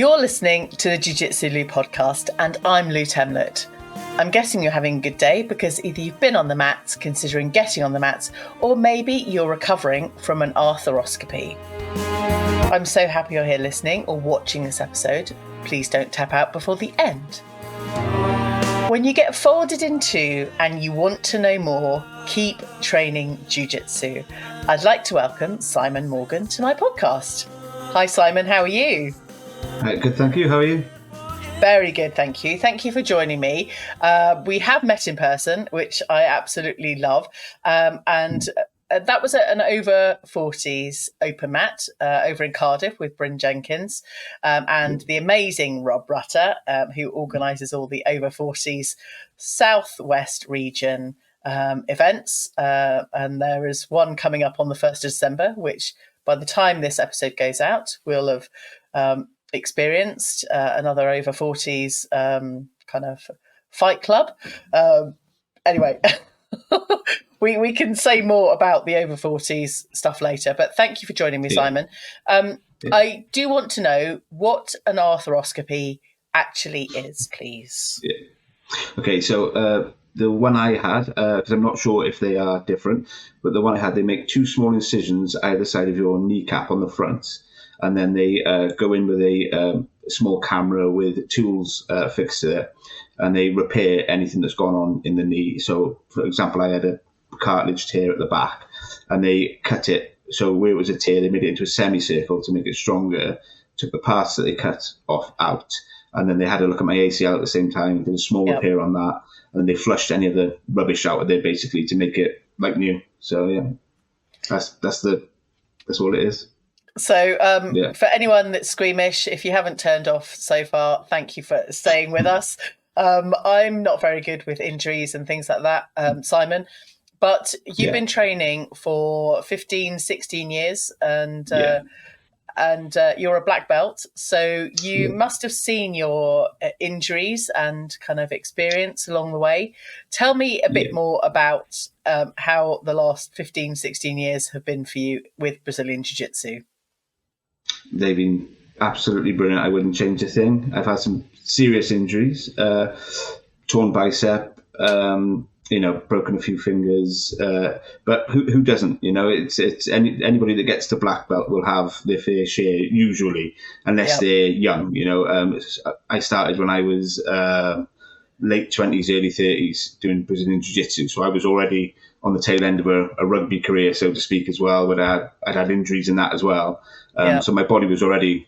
You're listening to the Jiu Jitsu Lou podcast, and I'm Lou Temlett. I'm guessing you're having a good day because either you've been on the mats, considering getting on the mats, or maybe you're recovering from an arthroscopy. I'm so happy you're here listening or watching this episode. Please don't tap out before the end. When you get folded in two and you want to know more, keep training jiu-jitsu. I'd like to welcome Simon Morgan to my podcast. Hi Simon, how are you? Good, thank you. How are you? Very good, thank you. Thank you for joining me. We have met in person, which I absolutely love. And that was an over 40s open mat over in Cardiff with Bryn Jenkins and the amazing Rob Rutter, who organises all the over 40s Southwest region events. And there is one coming up on the 1st of December, which by the time this episode goes out, we'll have experienced another over 40s kind of fight club. Anyway, we can say more about the over 40s stuff later, but thank you for joining me, Simon. I do want to know what an arthroscopy actually is, please. Okay, so the one I had, because I'm not sure if they are different, but the one I had, they make two small incisions either side of your kneecap on the front, and then they go in with a small camera with tools fixed to it, and they repair anything that's gone on in the knee. So, for example, I had a cartilage tear at the back, and they cut it. So where it was a tear, they made it into a semicircle to make it stronger, took the parts that they cut off out, and then they had a look at my ACL at the same time, did a small repair on that, and then they flushed any of the rubbish out of there basically to make it like new. So yeah, that's all it is. So for anyone that's squeamish, if you haven't turned off so far, thank you for staying with us. I'm not very good with injuries and things like that, Simon, but you've been training for 15, 16 years and you're a black belt. So you must have seen your injuries and kind of experience along the way. Tell me a bit more about how the last 15, 16 years have been for you with Brazilian Jiu Jitsu. They've been absolutely brilliant. I wouldn't change a thing. I've had some serious injuries, torn bicep, broken a few fingers, but who doesn't? It's anybody that gets to black belt will have their fair share usually, unless they're young. I started when I was late 20s, early 30s doing Brazilian Jiu Jitsu, so I was already on the tail end of a rugby career, so to speak, as well. But I'd had injuries in that as well. So my body was already,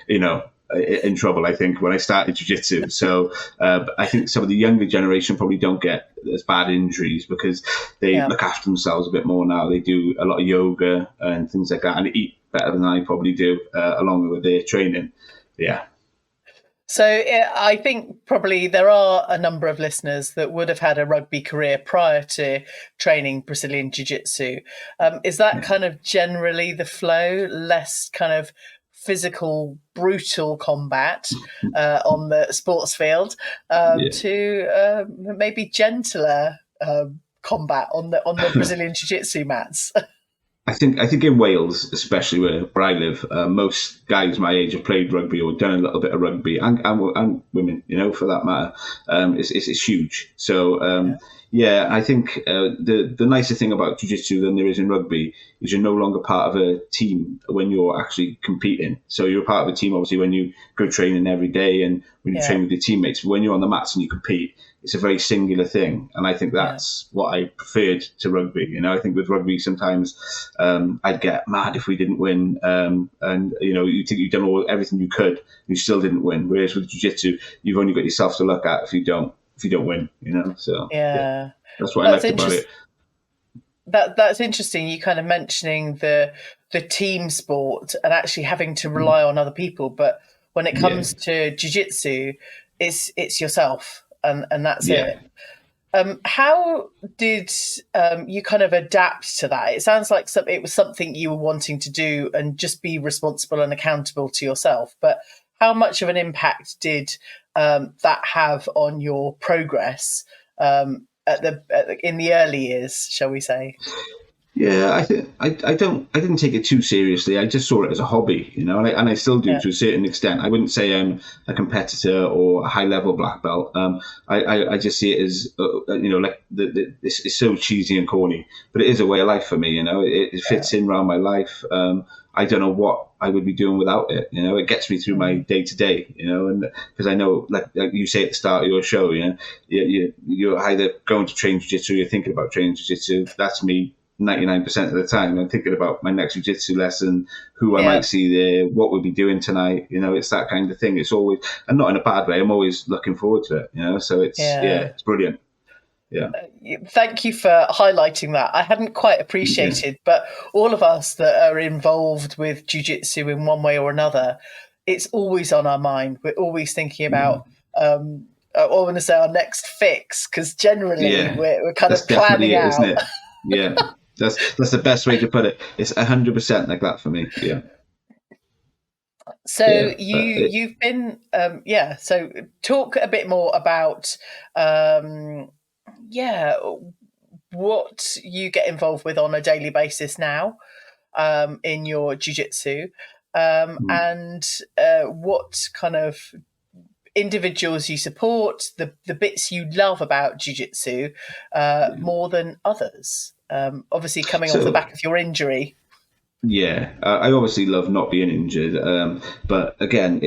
in trouble, I think, when I started jiu-jitsu. So I think some of the younger generation probably don't get as bad injuries because they look after themselves a bit more now. They do a lot of yoga and things like that, and eat better than I probably do, along with their training. Yeah. So I think probably there are a number of listeners that would have had a rugby career prior to training Brazilian Jiu-Jitsu. Is that kind of generally the flow, less kind of physical, brutal combat on the sports field to maybe gentler combat on the Brazilian Jiu-Jitsu mats? I think in Wales, especially where I live, most guys my age have played rugby or done a little bit of rugby, and women, for that matter. It's huge. So I think the nicer thing about jiu-jitsu than there is in rugby is you're no longer part of a team when you're actually competing. So you're part of a team, obviously, when you go training every day and when you train with your teammates. But when you're on the mats and you compete, it's a very singular thing. And I think that's what I preferred to rugby. I think with rugby, sometimes I'd get mad if we didn't win. And you think you've done everything you could, and you still didn't win. Whereas with jiu-jitsu, you've only got yourself to look at if you don't win, So that's what I liked about it. That's interesting. You kind of mentioning the team sport and actually having to rely on other people. But when it comes to jiu-jitsu, it's yourself and that's it. How did you kind of adapt to that? It sounds like it was something you were wanting to do and just be responsible and accountable to yourself. But how much of an impact did that have on your progress in the early years, shall we say? Yeah, I think I didn't take it too seriously. I just saw it as a hobby, and I still do Yeah, to a certain extent. I wouldn't say I'm a competitor or a high level black belt. I just see it as like it's so cheesy and corny, but it is a way of life for me. It yeah. fits in around my life. I don't know what I would be doing without it. It gets me through my Mm. day to day. And because I know, like you say at the start of your show, you're either going to train jiu-jitsu, or you're thinking about training jiu-jitsu. That's me 99% of the time. I'm thinking about my next jiu-jitsu lesson, who I Yeah. might see there, what we'll be doing tonight. It's that kind of thing. It's always, and not in a bad way. I'm always looking forward to it. So Yeah. it's brilliant. Yeah, Thank you for highlighting that. I hadn't quite yeah, appreciated, but all of us that are involved with jiu-jitsu in one way or another, it's always on our mind. We're always thinking about, I want to say our next fix, because generally yeah. we're kind That's of definitely planning it, isn't out. it? Yeah, that's the best way to put it. It's 100% like that for me. Yeah, So yeah. But it, you've been yeah. So talk a bit more about um, yeah, what you get involved with on a daily basis now in your jiu-jitsu, and what kind of individuals you support, the bits you love about jiu-jitsu more than others. Obviously, coming off the so back of your injury. Yeah, I obviously love not being injured, but again,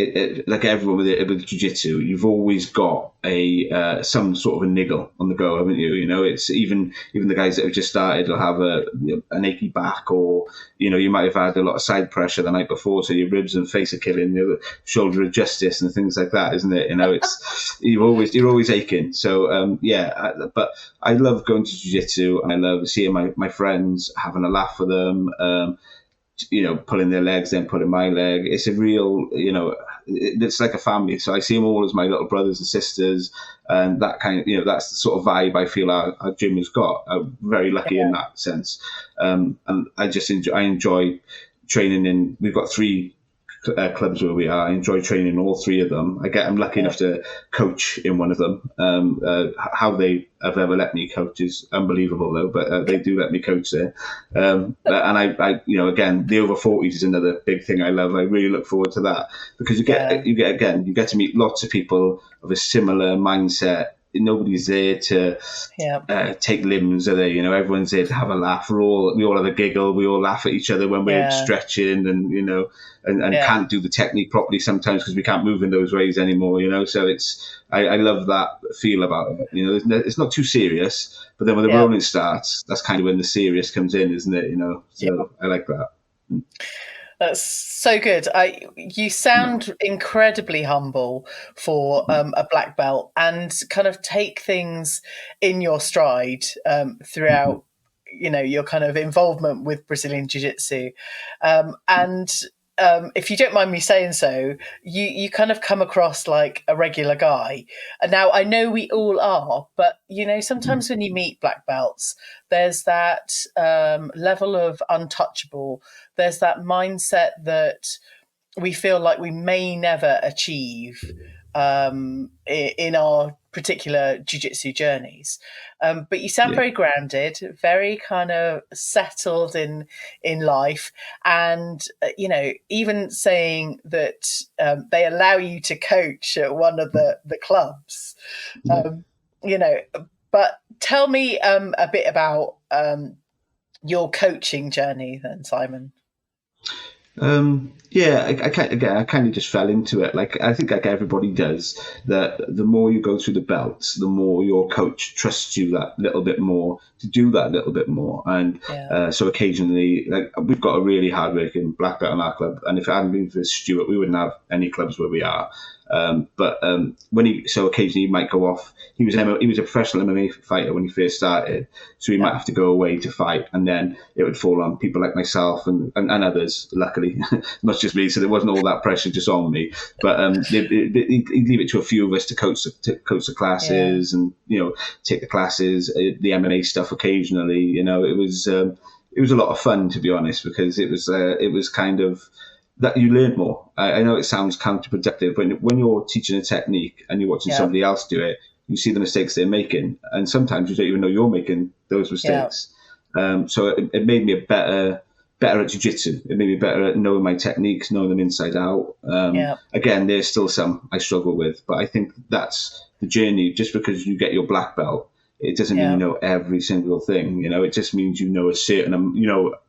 like everyone with jiu-jitsu, you've always got a some sort of a niggle on the go, haven't you? It's even the guys that have just started will have an achy back, or you might have had a lot of side pressure the night before, so your ribs and face are killing, shoulder of justice and things like that, isn't it? It's you're always aching. So but I love going to jiu-jitsu, and I love seeing my friends, having a laugh with them. Pulling their legs, then pulling my leg. It's a real, it's like a family. So I see them all as my little brothers and sisters, and that kind of, that's the sort of vibe I feel our gym has got. I'm very lucky in that sense, and I enjoy training in. We've got three clubs where we are. I enjoy training in all three of them. I'm lucky Yeah, enough to coach in one of them. How they have ever let me coach is unbelievable, though. But they do let me coach there. And again, the over 40s is another big thing I love. I really look forward to that because yeah, you get to meet lots of people of a similar mindset. Nobody's there to yeah, take limbs, are they? Everyone's there to have a laugh. We all have a giggle. We all laugh at each other when we're yeah, stretching, and and yeah, can't do the technique properly sometimes because we can't move in those ways anymore. So I love that feel about it. It's not too serious, but then when the yeah. rolling starts, that's kind of when the serious comes in, isn't it? Yeah. So I like that. That's so good. You sound incredibly humble for a black belt, and kind of take things in your stride throughout. Your kind of involvement with Brazilian Jiu Jitsu, and if you don't mind me saying so, you kind of come across like a regular guy. And now I know we all are, but sometimes when you meet black belts, there's that level of untouchable. There's that mindset that we feel like we may never achieve in our particular jiu-jitsu journeys, but you sound Yeah, very grounded, very kind of settled in life, and even saying that they allow you to coach at one of the clubs, yeah. um, you know but tell me a bit about your coaching journey then, Simon. Yeah, I kind of just fell into it. Like I think like everybody does. That the more you go through the belts, the more your coach trusts you that little bit more to do that little bit more. And Yeah, so occasionally, like we've got a really hard-working black belt in our club, and if it hadn't been for Stuart, we wouldn't have any clubs where we are. But when so occasionally he might go off. He was a professional MMA fighter when he first started, so he yeah, might have to go away to fight, and then it would fall on people like myself and others. Luckily, not just me, so there wasn't all that pressure just on me. But he'd leave it to a few of us to coach the yeah, classes, and take the classes, the MMA stuff occasionally. It was a lot of fun, to be honest, because it was kind of that you learn more. I know it sounds counterproductive, but when you're teaching a technique and you're watching yeah, somebody else do it, you see the mistakes they're making, and sometimes you don't even know you're making those yeah, mistakes. So it made me better at jiu-jitsu. It made me better at knowing my techniques, knowing them inside out. Yeah. Again, there's still some I struggle with, but I think that's the journey. Just because you get your black belt, it doesn't mean you Yeah. know every single thing. It just means you know a certain,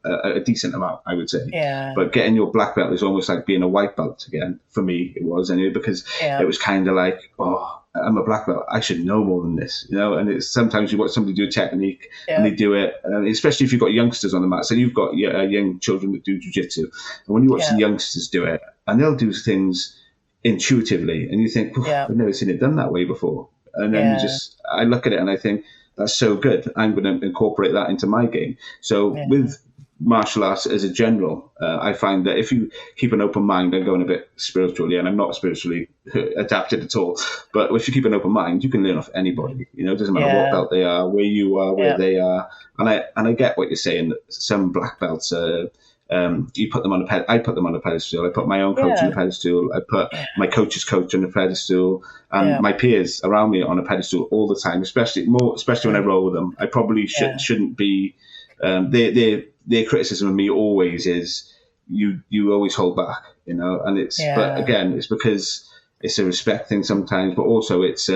a decent amount, I would say. Yeah. But getting your black belt is almost like being a white belt again. For me, it was anyway, because Yeah. it was kind of like, oh, I'm a black belt. I should know more than this, And it's sometimes you watch somebody do a technique and Yeah. they do it, especially if you've got youngsters on the mat. So you've got young children that do jiu-jitsu, and when you watch the Yeah. youngsters do it, and they'll do things intuitively, and you think, Yeah. I've never seen it done that way before. And then Yeah. I look at it and I think, that's so good. I'm going to incorporate that into my game. So Yeah. with martial arts as a general, I find that if you keep an open mind, I'm going a bit spiritually, and I'm not spiritually adapted at all, but if you keep an open mind, you can learn off anybody. It doesn't matter what Yeah. belt they are, where you are, where Yeah. they are. And I get what you're saying, that some black belts you put them on I put them on a pedestal. I put my own coach on a Yeah. pedestal. I put Yeah. my coach's coach on a pedestal, and Yeah. my peers around me on a pedestal all the time. Especially when I roll with them. I probably Yeah. shouldn't be. Their criticism of me always is, you always hold back, And but Yeah. again, it's because it's a respect thing sometimes, but also it's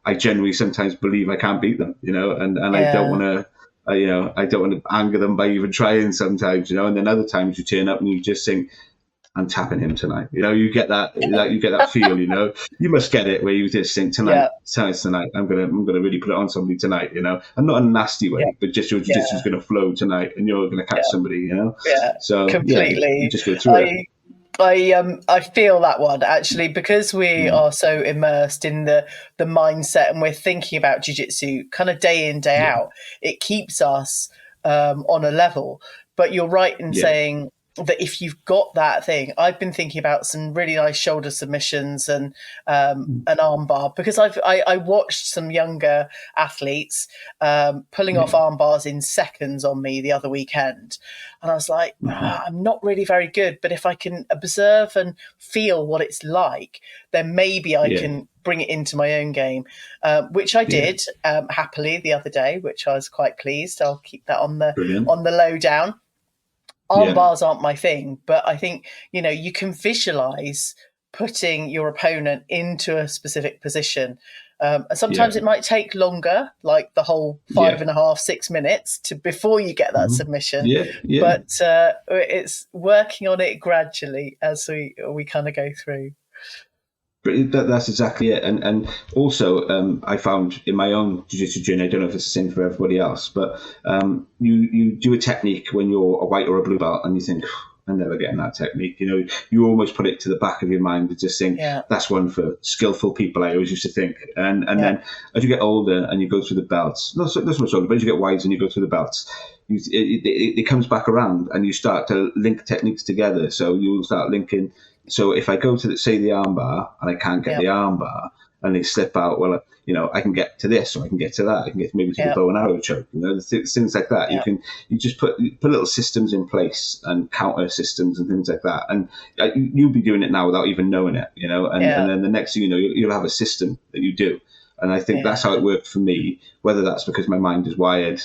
I genuinely sometimes believe I can't beat them, and I don't want to. I don't want to anger them by even trying sometimes, and then other times you turn up and you just think, I'm tapping him tonight. You get that, you get that feel, you must get it, where you just think, Yeah. tonight, I'm gonna really put it on somebody tonight, and not in a nasty way, Yeah. but just your jiu-jitsu is Yeah. gonna flow tonight, and you're gonna catch Yeah. somebody, Yeah. So yeah, you Completely. just go through it. I feel that one actually, because we are so immersed in the mindset, and we're thinking about jiu-jitsu kind of day in, day Yeah, out. It keeps us on a level. But you're right in yeah, saying that if you've got that thing, I've been thinking about some really nice shoulder submissions and an armbar, because I watched some younger athletes pulling off yeah, arm bars in seconds on me the other weekend, and I was like, I'm not really very good, but if I can observe and feel what it's like, then maybe I yeah, can bring it into my own game, which I yeah. did happily the other day, which I was quite pleased. I'll keep that on Brilliant. the lowdown. Arm Yeah, bars aren't my thing, but I think, you can visualize putting your opponent into a specific position. And sometimes yeah, it might take longer, like the whole yeah, 5.5, 6 minutes before you get that submission. yeah, yeah. But it's working on it gradually as we kind of go through. But that's exactly it. And also, I found in my own jiu-jitsu journey, I don't know if it's the same for everybody else, but you do a technique when you're a white or a blue belt, and you think, I'm never getting that technique. You almost put it to the back of your mind and just think, Yeah. that's one for skillful people, I always used to think. And Yeah. then as you get older and you go through the belts, not so much older, but as you get wiser and you go through the belts, it comes back around, and you start to link techniques together. So you'll start linking. So if I go to say the armbar and I can't get Yeah. the armbar, and they slip out, well, I can get to this, or I can get to that, I can get maybe to Yeah. the bow and arrow choke, things like that. Yeah. You just put little systems in place, and counter systems and things like that, and you'll be doing it now without even knowing it, and Yeah. then the next thing you know, you'll have a system that you do. And I think that's Yeah. how it worked for me, whether that's because my mind is wired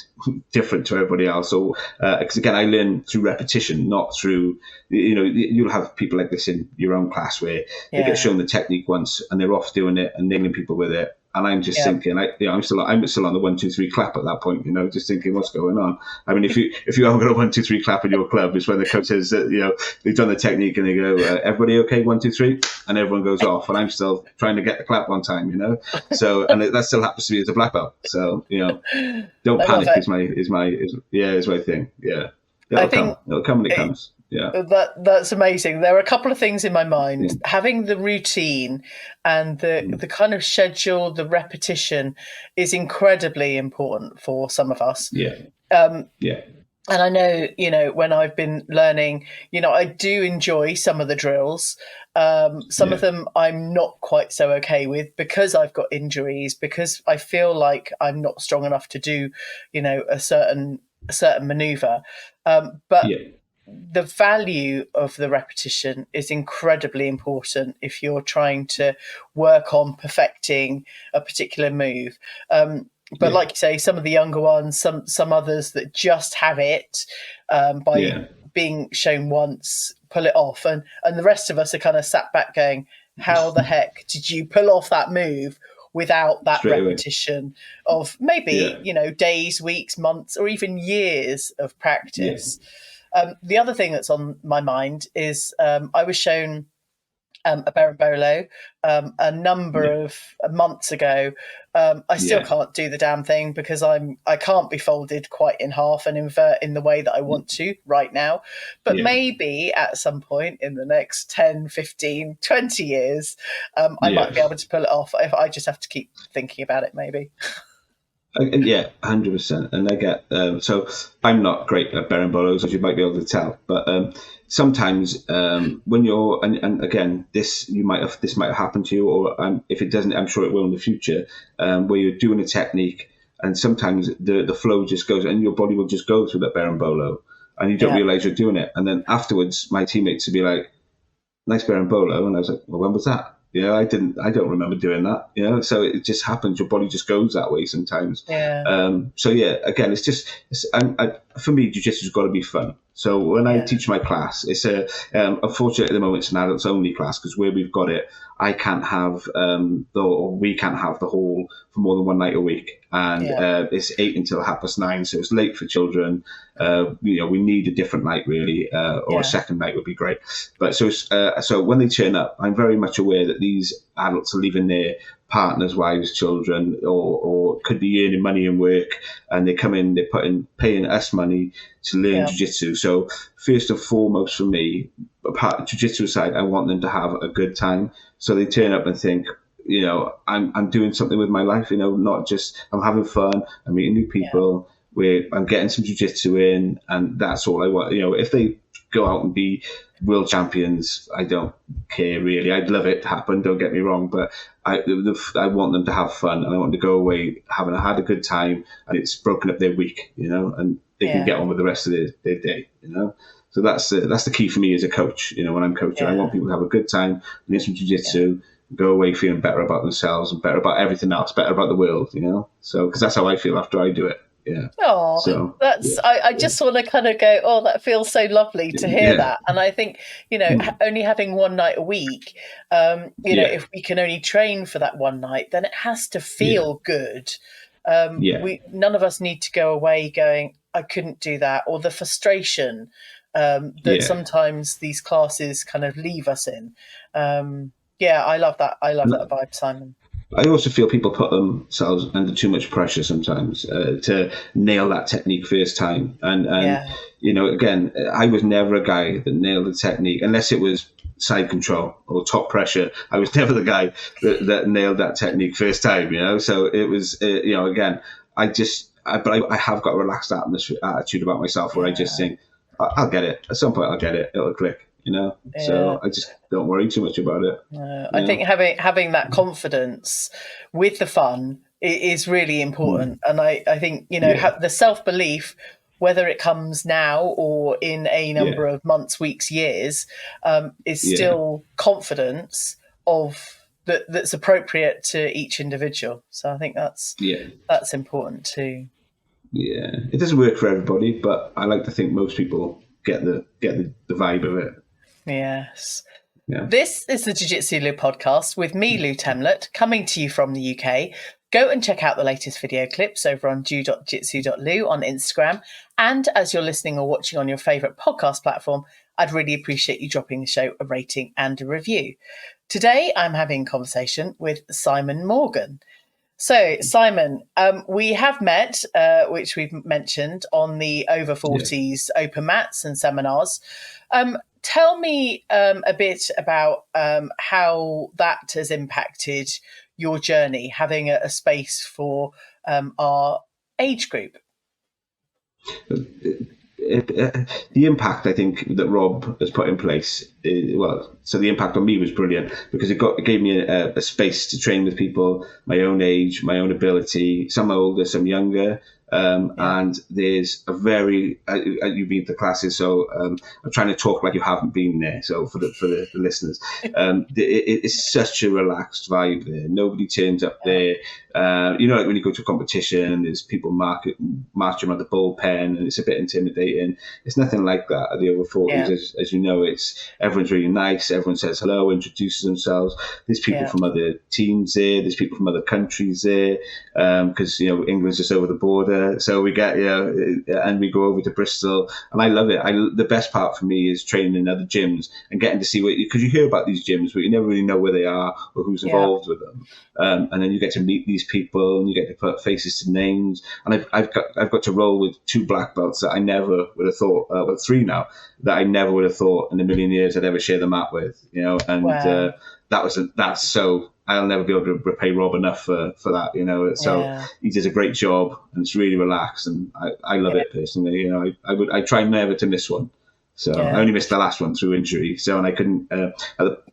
different to everybody else, or because again, I learn through repetition, not through, you'll have people like this in your own class where they Yeah. get shown the technique once and they're off doing it and nailing people with it. And I'm just Yeah. thinking, I'm still on the 1, 2, 3 clap at that point, just thinking, what's going on? I mean, if you haven't got a 1, 2, 3 clap in your club, it's when the coach says that, they've done the technique and they go, everybody okay, 1, 2, 3, and everyone goes off, and I'm still trying to get the clap on time, So, and that still happens to me as a black belt. So, don't I love panic it. is my thing. Yeah, I think it'll come when it comes. Yeah. That's amazing. There are a couple of things in my mind. Yeah. Having the routine and the kind of schedule, the repetition is incredibly important for some of us. Yeah. Yeah. And I know, when I've been learning, I do enjoy some of the drills. Some of them I'm not quite so okay with, because I've got injuries, because I feel like I'm not strong enough to do, a certain maneuver. But Yeah. the value of the repetition is incredibly important if you're trying to work on perfecting a particular move. But like you say, some of the younger ones, some others that just have it by being shown once, pull it off, and the rest of us are kind of sat back going, how the heck did you pull off that move without that Straight repetition of maybe days, weeks, months, or even years of practice? The other thing that's on my mind is I was shown a berimbolo a number of months ago. I still can't do the damn thing because I can't be folded quite in half and invert in the way that I want to right now. But maybe at some point in the next 10, 15, 20 years, I might be able to pull it off if I just have to keep thinking about it, maybe. 100%. And I get so I'm not great at berimbolos, as you might be able to tell, but sometimes when you're and again this might have happened to you, or if it doesn't, I'm sure it will in the future, where you're doing a technique and sometimes the flow just goes and your body will just go through that berimbolo and you don't realize you're doing it, and then afterwards my teammates would be like, nice berimbolo, and I was like, well, when was that? I don't remember doing that. So it just happens. Your body just goes that way sometimes. So again, for me, jiu-jitsu has got to be fun. So when I teach my class, it's unfortunately at the moment it's an adults only class, because where we've got it, I can't have we can't have the hall for more than one night a week, and it's 8 until 9:30, so it's late for children. We need a different night really, or a second night would be great. But so when they turn up, I'm very much aware that these adults are leaving their partners, wives, children, or could be earning money in work, and they come in, they're paying us money to learn jiu-jitsu. So first and foremost for me, apart jiu-jitsu aside, I want them to have a good time. So they turn up and think, I'm doing something with my life, not just I'm having fun, I'm meeting new people, where I'm getting some jiu-jitsu in, and that's all I want. If they go out and be world champions, I don't care really. I'd love it to happen, don't get me wrong, but I want them to have fun, and I want them to go away having had a good time, and it's broken up their week, and they can get on with the rest of their day, So that's the key for me as a coach. When I'm coaching, I want people to have a good time, learn some jiu-jitsu, go away feeling better about themselves and better about everything else, better about the world, So because that's how I feel after I do it. I just want to kind of go, that feels so lovely to hear that. And I think only having one night a week, if we can only train for that one night, then it has to feel good. None of us need to go away going, I couldn't do that, or the frustration that sometimes these classes kind of leave us in. I love that. I love that vibe, Simon. I also feel people put themselves under too much pressure sometimes to nail that technique first time. And again, I was never a guy that nailed the technique unless it was side control or top pressure. I was never the guy that nailed that technique first time, So it was, again, but I have got a relaxed attitude about myself where I just think, I'll get it. At some point, I'll get it. It'll click. So I just don't worry too much about it. I think having that confidence with the fun is really important. And I think, the self-belief, whether it comes now or in a number of months, weeks, years, is still confidence that's appropriate to each individual. So I think that's important too. Yeah, it doesn't work for everybody, but I like to think most people get the vibe of it. Yes. Yeah. This is the Jiu-Jitsu Lou podcast with me, Lou Temlett, coming to you from the UK. Go and check out the latest video clips over on jiu.jitsu.lu on Instagram. And as you're listening or watching on your favourite podcast platform, I'd really appreciate you dropping the show a rating and a review. Today, I'm having a conversation with Simon Morgan. So, Simon, we have met, which we've mentioned, on the over 40s open mats and seminars. Tell me a bit about how that has impacted your journey, having a space for our age group. The impact, I think, that Rob has put in place, so the impact on me was brilliant because it gave me a space to train with people my own age, my own ability, some older, some younger, And there's a very you've been to classes, so I'm trying to talk like you haven't been there. So for the listeners, it's such a relaxed vibe there. Nobody turns up there. Like when you go to a competition, there's people marching around the bullpen, and it's a bit intimidating. It's nothing like that at the over 40s. As you know, everyone's really nice. Everyone says hello, introduces themselves. There's people from other teams there. There's people from other countries there, because England's just over the border. So we get and we go over to Bristol, and I love it. The best part for me is training in other gyms and getting to see because you hear about these gyms, but you never really know where they are or who's involved with them. And then you get to meet these people, and you get to put faces to names. And I've got to roll with 2 black belts that I never would have thought, 3 now, that I never would have thought in a million years I'd ever share the mat with. And that's so. I'll never be able to repay Rob enough for that. So he does a great job, and it's really relaxed, and I love it personally. I try never to miss one. So I only missed the last one through injury. So, and I couldn't, at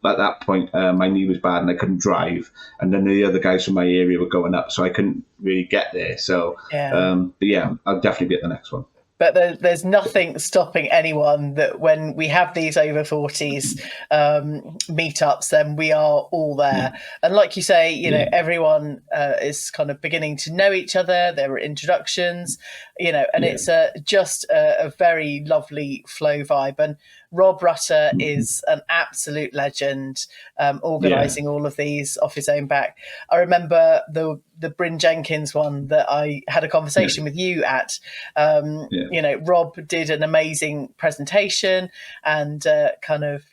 that point, my knee was bad and I couldn't drive. And then the other guys from my area were going up, so I couldn't really get there. So, but I'll definitely be at the next one. But there's nothing stopping anyone that when we have these over 40s meetups, then we are all there. And like you say, everyone is kind of beginning to know each other. There are introductions, and it's just a very lovely flow vibe. And Rob Rutter is an absolute legend, organising all of these off his own back. I remember the Bryn Jenkins one that I had a conversation with you at. Rob did an amazing presentation and kind of,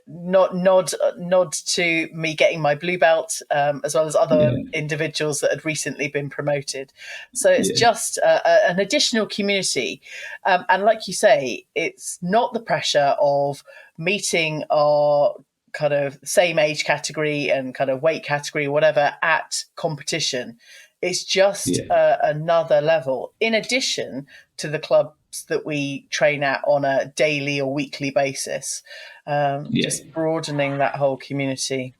nod to me getting my blue belt, as well as other individuals that had recently been promoted. So it's just an additional community. And like you say, it's not the pressure of meeting our kind of same age category and kind of weight category, whatever, at competition. It's just another level, in addition to the clubs that we train at on a daily or weekly basis, just broadening that whole community.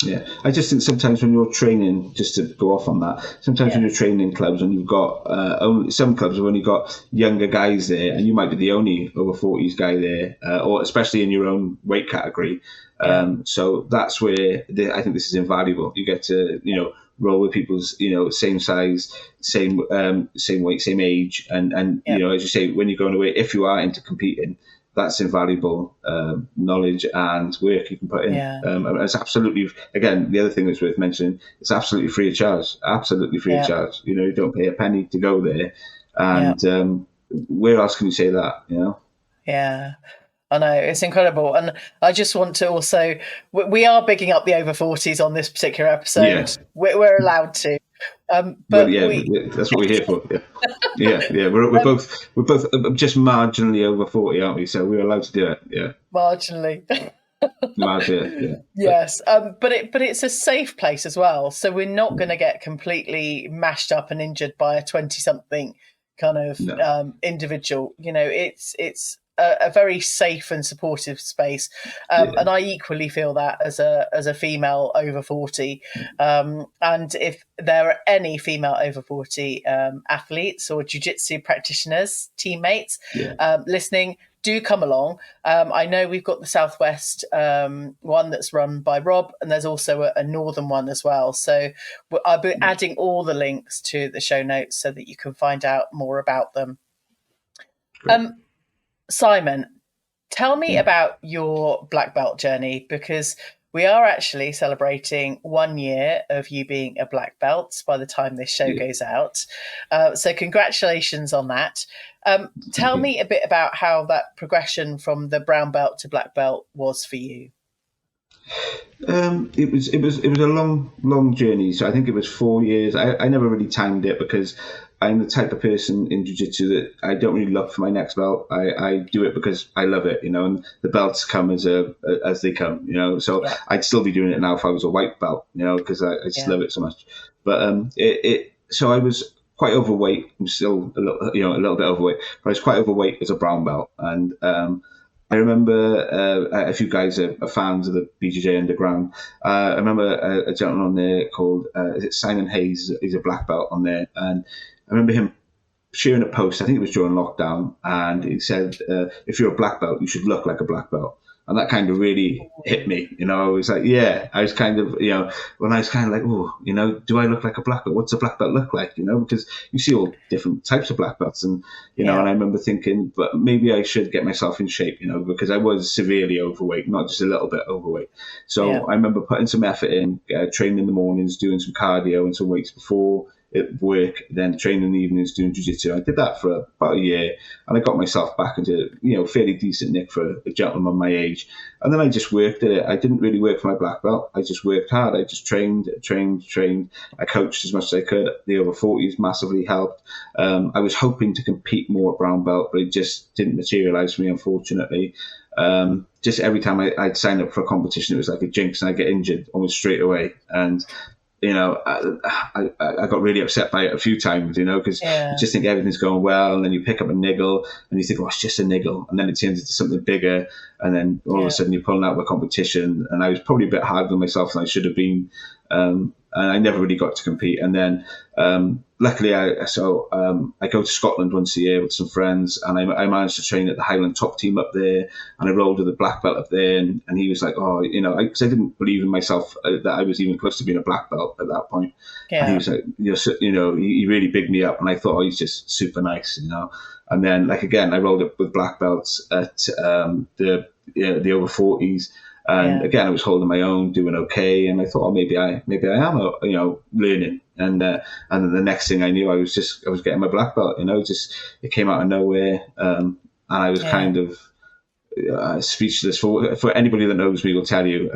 Yeah, I just think sometimes when you're training, just to go off on that, sometimes when you're training clubs and you've got some clubs have only got younger guys there, and you might be the only over 40s guy there, or especially in your own weight category. So that's where I think this is invaluable. You get to roll with people's same size, same weight, same age, and as you say, when you're going away, if you are into competing, that's invaluable knowledge and work you can put in. It's absolutely, again, the other thing that's worth mentioning, it's absolutely free of charge. Absolutely free of charge. You don't pay a penny to go there. And where else can you say that, Yeah. I know, it's incredible. And I just want to also, we are bigging up the over 40s on this particular episode. Yeah. We're allowed to. But that's what we're here for. We're both just marginally over 40, aren't we? So we're allowed to do it. Yeah, marginally. Yes, but it's a safe place as well. So we're not going to get completely mashed up and injured by a 20-something kind of individual. It's a very safe and supportive space, and I equally feel that as a female over 40. And if there are any female over 40 athletes or jiu-jitsu practitioners, teammates listening, do come along. I know we've got the Southwest one that's run by Rob, and there's also a Northern one as well. So I'll be adding all the links to the show notes so that you can find out more about them. Simon, tell me about your black belt journey, because we are actually celebrating 1 year of you being a black belt by the time this show goes out. So congratulations on that. Tell me a bit about how that progression from the brown belt to black belt was for you. It was a long journey. So I think it was 4 years. I never really timed it because I'm the type of person in jiu-jitsu that I don't really look for my next belt. I do it because I love it, and the belts come as they come, So I'd still be doing it now if I was a white belt, because I just love it so much. But so I was quite overweight. I'm still a little bit overweight, but I was quite overweight as a brown belt. And I remember a few guys are fans of the BJJ Underground. I remember a gentleman on there called is it Simon Hayes? He's a black belt on there, and I remember him sharing a post. I think it was during lockdown, and he said, "If you're a black belt, you should look like a black belt." And that kind of really hit me. I was like, yeah, I was kind of, when I was kind of like, oh, do I look like a black belt? What's a black belt look like? Because you see all different types of black belts, and and I remember thinking, but maybe I should get myself in shape, because I was severely overweight, not just a little bit overweight. So I remember putting some effort in, training in the mornings, doing some cardio and some weights before at work, then training in the evenings doing jiu-jitsu. I did that for about a year, and I got myself back into fairly decent nick for a gentleman my age. And then I just worked at it. I didn't really work for my black belt. I just worked hard. I just trained. I coached as much as I could. The over 40s massively helped. I was hoping to compete more at brown belt, but it just didn't materialize for me, unfortunately. Just every time I'd sign up for a competition, it was like a jinx, and I'd get injured almost straight away. And I got really upset by it a few times, because you just think everything's going well, and then you pick up a niggle and you think, oh, it's just a niggle, and then it turns into something bigger, and then all of a sudden you're pulling out of a competition. And I was probably a bit harder on myself than I should have been, and I never really got to compete. And then luckily, I go to Scotland once a year with some friends, and I managed to train at the Highland top team up there, and I rolled with a black belt up there, and he was like, oh, because I didn't believe in myself that I was even close to being a black belt at that point. And he was like, he really bigged me up, and I thought, oh, he's just super nice, And then, again, I rolled up with black belts at the over 40s. And again, I was holding my own, doing okay, and I thought, oh, maybe I am, learning. And then the next thing I knew, I was getting my black belt. It came out of nowhere, and I was kind of speechless. For anybody that knows me will tell you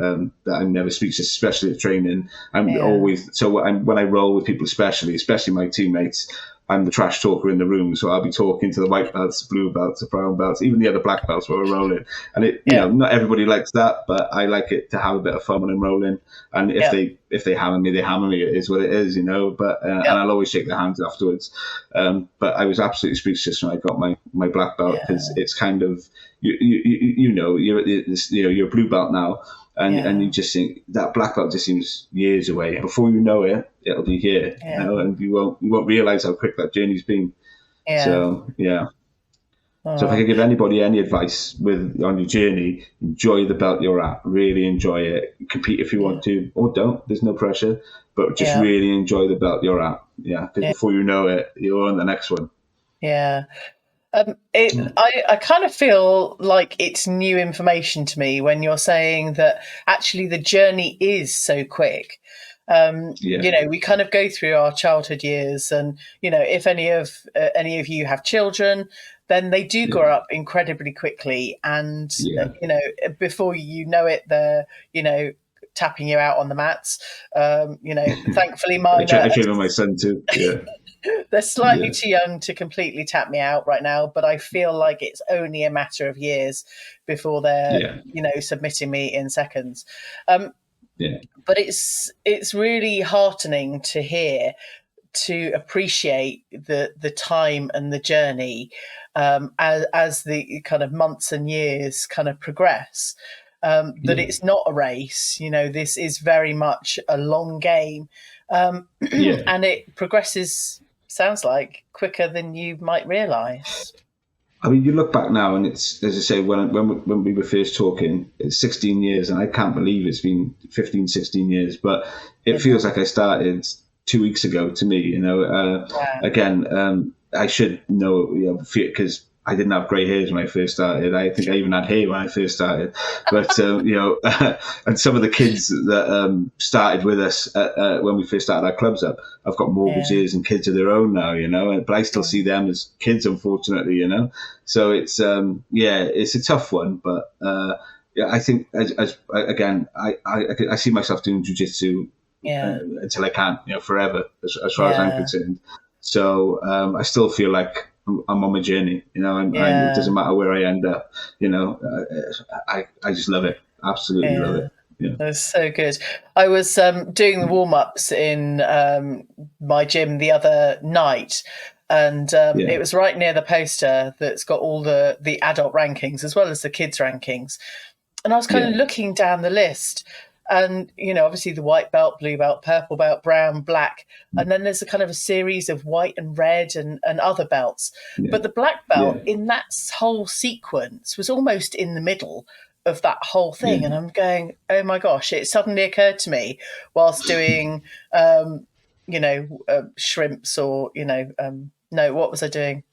that I'm never speechless, especially at training. I'm always when I roll with people, especially my teammates. I'm the trash talker in the room, so I'll be talking to the white belts, blue belts, the brown belts, even the other black belts while we're rolling. And not everybody likes that, but I like it to have a bit of fun when I'm rolling. And if they hammer me, they hammer me. It is what it is, But and I'll always shake their hands afterwards. But I was absolutely speechless when I got my black belt, because it's kind of you're a blue belt now. And you just think that black belt just seems years away. Before you know it, it'll be here, and you won't realize how quick that journey's been. So So if I could give anybody any advice on your journey, enjoy the belt you're at. Really enjoy it. Compete if you want to, or don't. There's no pressure, but just really enjoy the belt you're at. Yeah, because before you know it, you're on the next one. Yeah. I kind of feel like it's new information to me when you're saying that actually the journey is so quick. We kind of go through our childhood years, and if any of you have children, then they do grow up incredibly quickly, and before you know it, they're tapping you out on the mats. Thankfully mine. I train on my son too. Yeah. They're slightly too young to completely tap me out right now, but I feel like it's only a matter of years before they're, submitting me in seconds. But it's really heartening to hear, to appreciate the time and the journey as the kind of months and years kind of progress. That it's not a race, this is very much a long game, and it progresses, sounds like, quicker than you might realise. I mean, you look back now, and it's, as I say, when we were first talking, it's 16 years, and I can't believe it's been 15, 16 years, but it feels like I started 2 weeks ago to me, Again, I should know, because I didn't have grey hairs when I first started. I think I even had hair when I first started. But, and some of the kids that started with us when we first started our clubs up, I've got mortgages and kids of their own now, but I still see them as kids, unfortunately, So it's, it's a tough one. But I think, I see myself doing jiu-jitsu until I can, forever, as far as I'm concerned. So I still feel like I'm on my journey, it doesn't matter where I end up, I just love it. Absolutely love it. Yeah. That's so good. I was doing the warm-ups in my gym the other night, and it was right near the poster that's got all the adult rankings as well as the kids rankings. And I was kind of looking down the list, And, obviously the white belt, blue belt, purple belt, brown, black, and then there's a kind of a series of white and red and other belts. Yeah. But the black belt Yeah. in that whole sequence was almost in the middle of that whole thing. Yeah. And I'm going, oh my gosh, it suddenly occurred to me whilst doing, shrimps or, no, what was I doing?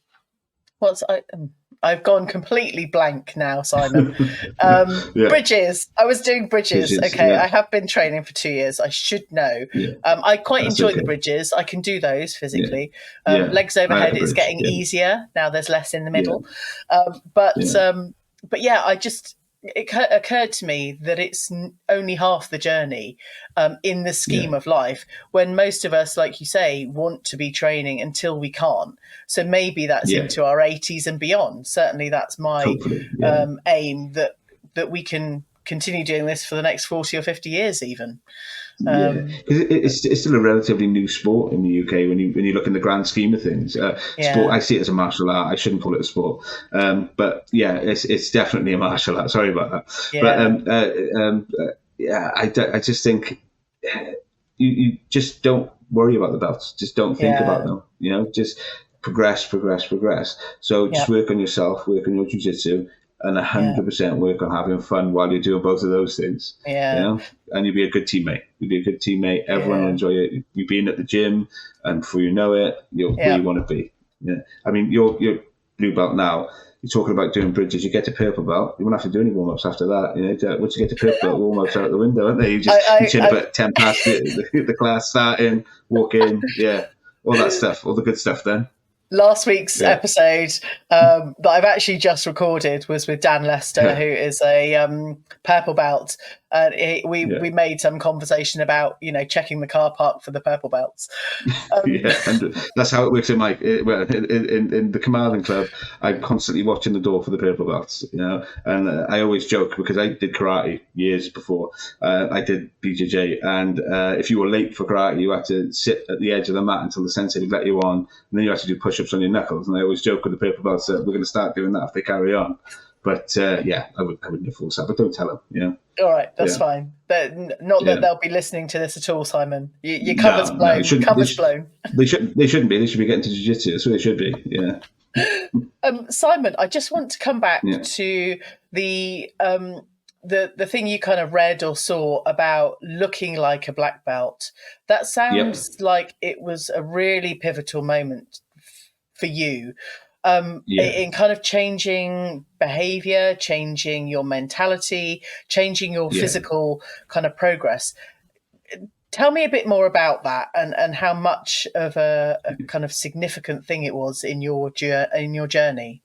I've gone completely blank now, Simon. Yeah. Bridges. I was doing bridges. Okay, Yeah. I have been training for 2 years. I should know. Yeah. I quite That's enjoy okay. the bridges. I can do those physically. Yeah. Legs overhead is bridge, getting yeah. easier now. There's less in the middle. Yeah. But yeah, it occurred to me that it's only half the journey in the scheme of life, when most of us, like you say, want to be training until we can't. So maybe that's into our 80s and beyond. Certainly that's my aim, that we can continue doing this for the next 40 or 50 years even. Because it's still a relatively new sport in the UK when you look in the grand scheme of things. Sport, I see it as a martial art. I shouldn't call it a sport, but yeah, it's definitely a martial art. Sorry about that. Yeah. But I just think you just don't worry about the belts. Just don't think about them. Just progress. So just work on yourself, work on your jiu-jitsu, and 100% work on having fun while you're doing both of those things. Yeah. And you'll be a good teammate. Everyone will enjoy it. You'll be in at the gym, and before you know it, you're where you want to be. Yeah. I mean, you're blue belt now. You're talking about doing bridges. You get to purple belt. You won't have to do any warm ups after that. Once you get to purple belt, warm ups out the window, aren't they? You turn up at 10 past the class starting, walk in, all that stuff, all the good stuff. Then. Last week's episode that I've actually just recorded was with Dan Lester, who is a purple belt. We made some conversation about checking the car park for the purple belts. And that's how it works in in the Carmarthen club. I'm constantly watching the door for the purple belts, and I always joke because I did karate years before. I did BJJ, and if you were late for karate, you had to sit at the edge of the mat until the sensei would let you on, and then you had to do push-ups on your knuckles. And I always joke with the purple belts that we're going to start doing that if they carry on. But I wouldn't enforce that, but don't tell them. All right, that's fine. But not that they'll be listening to this at all, Simon. Your cover's blown. Cover's blown. They shouldn't be. They should be getting to jiu-jitsu. That's what they should be. Yeah. Simon, I just want to come back to the thing you kind of read or saw about looking like a black belt. That sounds like it was a really pivotal moment for you. In kind of changing behavior, changing your mentality, changing your physical kind of progress. Tell me a bit more about that and how much of a kind of significant thing it was in your journey.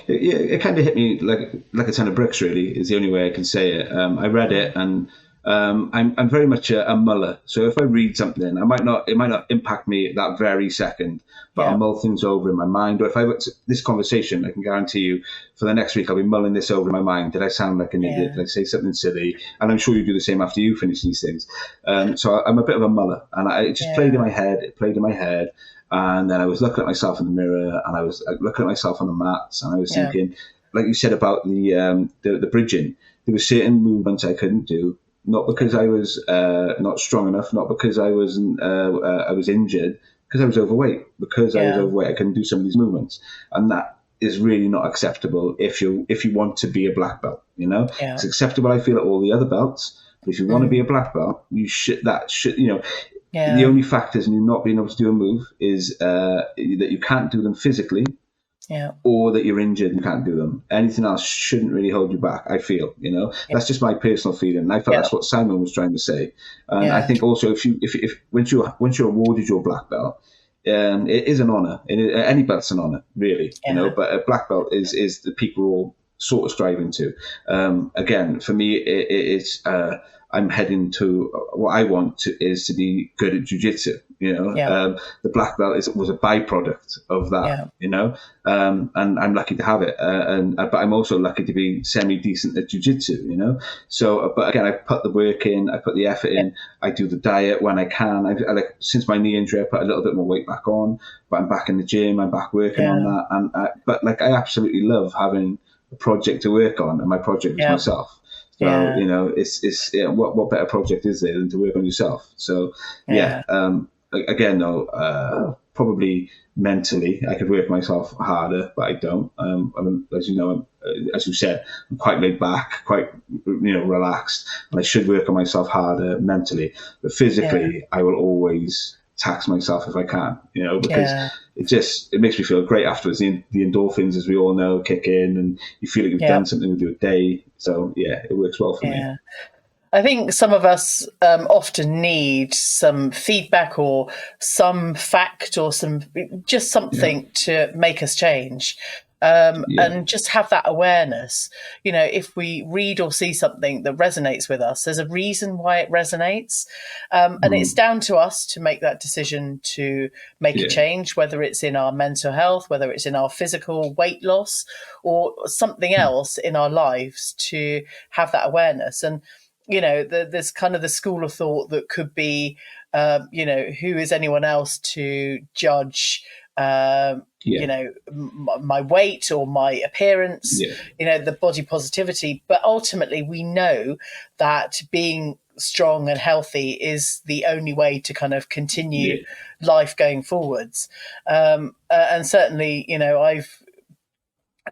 It kind of hit me like a ton of bricks, really, is the only way I can say it. I read it, and I'm very much a muller. So if I read something, it might not impact me at that very second, but I'll mull things over in my mind. Or if I look at this conversation, I can guarantee you for the next week, I'll be mulling this over in my mind. Did I sound like an idiot? Did I say something silly? And I'm sure you do the same after you finish these things. So I'm a bit of a muller, and it just played in my head. It played in my head. And then I was looking at myself in the mirror, and I was looking at myself on the mats, and I was thinking, like you said about the bridging, there were certain movements I couldn't do, not because I was not strong enough, not because I wasn't I was injured, because I was overweight. Because I was overweight, I couldn't do some of these movements, and that is really not acceptable if you want to be a black belt. It's acceptable, I feel, at all the other belts, but if you want to be a black belt, the only factors in you not being able to do a move is that you can't do them physically, or that you're injured and can't do them. Anything else shouldn't really hold you back, I feel. That's just my personal feeling. I felt that's what Simon was trying to say. And I think also if once you're awarded your black belt, it is an honor. Any belt's an honor, really. But a black belt is the peak we're all sort of striving to. Again, for me, it's I'm heading to what I want is to be good at jiu-jitsu. The black belt was a byproduct of that. And I'm lucky to have it. But I'm also lucky to be semi-decent at jiu-jitsu. So, but again, I put the work in, I put the effort in. I do the diet when I can. I since my knee injury, I put a little bit more weight back on. But I'm back in the gym. I'm back working on that. But I absolutely love having a project to work on, and my project is myself. So, Yeah. it's what better project is there than to work on yourself? So, Yeah. again, though, probably mentally, I could work myself harder, but I don't. As you know, as you said, I'm quite laid back, quite relaxed, and I should work on myself harder mentally. But Yeah. physically, I will always tax myself if I can, because Yeah. it makes me feel great afterwards. The endorphins, as we all know, kick in, and you feel like you've Yeah. done something with your day. So yeah, it works well for me. Yeah. I think some of us often need some feedback or some fact or just Yeah, something to make us change. yeah, And just have that awareness. If we read or see something that resonates with us, there's a reason why it resonates. And it's down to us to make that decision to make a yeah, change, whether it's in our mental health, whether it's in our physical weight loss, or something else in our lives to have that awareness. And there's kind of the school of thought that could be, who is anyone else to judge, yeah, my weight or my appearance, yeah, the body positivity. But ultimately, we know that being strong and healthy is the only way to kind of continue yeah, life going forwards. And certainly, I've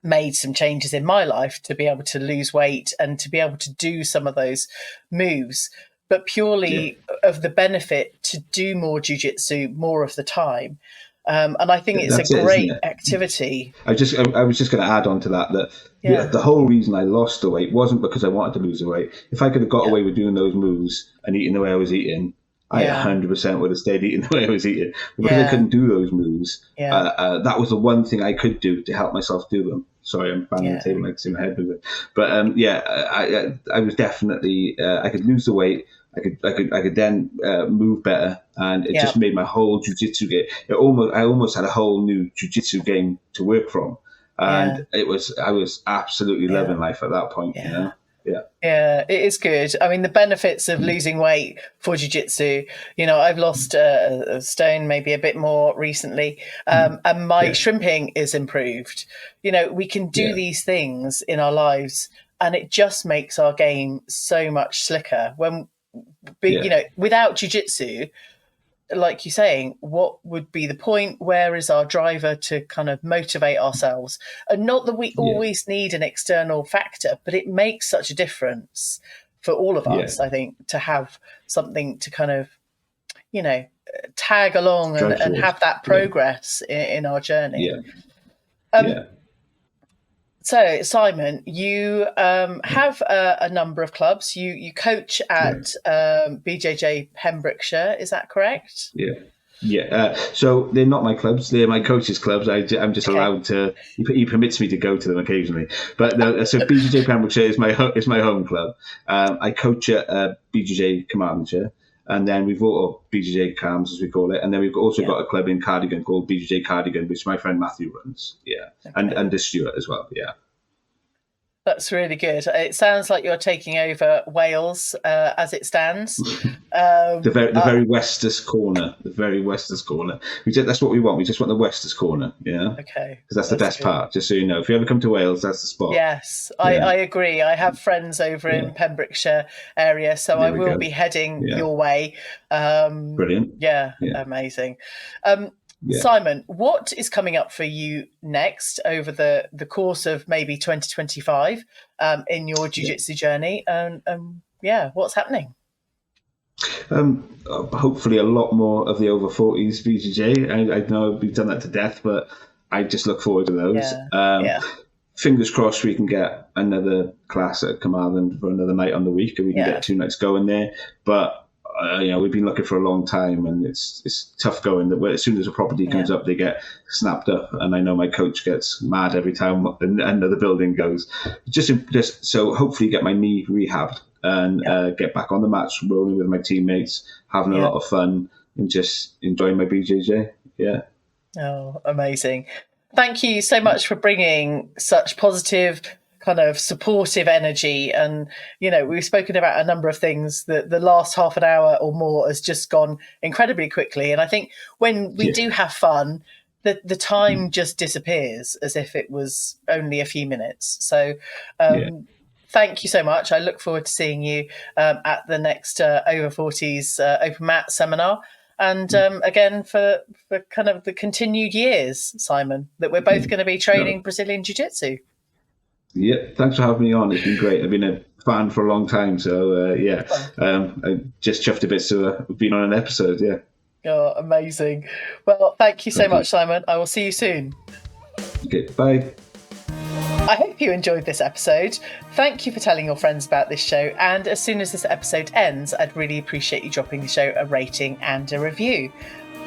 made some changes in my life to be able to lose weight and to be able to do some of those moves, but yeah. purely of the benefit to do more jujitsu more of the time. And I think it's a That's it, isn't great it? activity. I was just going to add on to that Yeah, the whole reason I lost the weight wasn't because I wanted to lose the weight. If I could have got yeah, away with doing those moves and eating the way I was eating, I yeah, 100% would have stayed eating the way I was eating. But because I yeah, couldn't do those moves, yeah, that was the one thing I could do to help myself do them. Sorry, I'm banging the yeah, table like it's in my head with it. But I was definitely I could lose the weight. I could then move better, and it yeah, just made my whole jujitsu game. I almost had a whole new jujitsu game to work from, yeah, and I was absolutely yeah, loving life at that point. yeah. Yeah, Yeah, it is good. I mean, the benefits of losing weight for jiu-jitsu, I've lost a stone, maybe a bit more recently, and my yeah, shrimping is improved. We can do yeah, these things in our lives, and it just makes our game so much slicker. yeah, Without jiu-jitsu, like you're saying, what would be the point? Where is our driver to kind of motivate ourselves? And not that we yeah, always need an external factor, but it makes such a difference for all of yeah. us, I think, to have something to kind of, you know, tag along and, Drive and towards. have that Yeah, progress in our journey. yeah, Um, yeah, so, Simon, you have a number of clubs. You coach yeah. at BJJ Pembrokeshire, is that correct? Yeah. Yeah. So they're not my clubs; they're my coach's clubs. I'm just Okay. allowed to. He permits me to go to them occasionally. But no, so BJJ Pembrokeshire is is my home club. I coach at BJJ Carmarthenshire, and then we've got BJJ Cams as we call it, and then we've also Yeah. got a club in Cardigan called BJJ Cardigan, which my friend Matthew runs. Yeah, and Okay. this Stuart as well. Yeah. That's really good. It sounds like you're taking over Wales as it stands. The Um, very the uh, very westest corner, the very westest corner. That's what we want. We just want the westest corner, okay, because that's the that's best good. part. Just so you know, if you ever come to Wales, that's the spot. Yes, Yeah, I agree. I have friends over yeah. in Pembrokeshire area, so I There we will go. be heading Yeah, your way. brilliant. Yeah, Yeah, amazing. yeah, Simon, what is coming up for you next over the course of maybe 2025 in your yeah. jiu-jitsu journey? And yeah, what's happening? Hopefully, a lot more of the over 40s BJJ. I know we've done that to death, but I just look forward to those. Yeah, yeah, Fingers crossed we can get another class at Carmarthen for another night on the week, and we can yeah, get 2 nights going there. But we've been looking for a long time, and it's tough going. That as soon as a property yeah, comes up, they get snapped up, and I know my coach gets mad every time another building goes. Just so hopefully get my knee rehabbed and yeah, get back on the mats, rolling with my teammates, having a yeah. lot of fun, and just enjoying my BJJ. Yeah. Oh, amazing. Thank you so much for bringing such positive, kind of supportive energy. And, we've spoken about a number of things that the last half an hour or more has just gone incredibly quickly. And I think when we Yeah. do have fun, the time just disappears as if it was only a few minutes. So, Yeah. um, thank you so much. I look forward to seeing you at the next over 40s open mat seminar. And again, for kind of the continued years, Simon, that we're both going to be training Brazilian Jiu Jitsu. Yeah, thanks for having me on. It's been great. I've been a fan for a long time. So, I just chuffed a bit to have been on an episode. Yeah. Oh, amazing. Well, thank you so much, Simon. I will see you soon. Okay, bye. I hope you enjoyed this episode. Thank you for telling your friends about this show. And as soon as this episode ends, I'd really appreciate you dropping the show a rating and a review.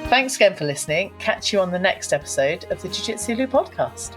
Thanks again for listening. Catch you on the next episode of the Jiu Jitsu podcast.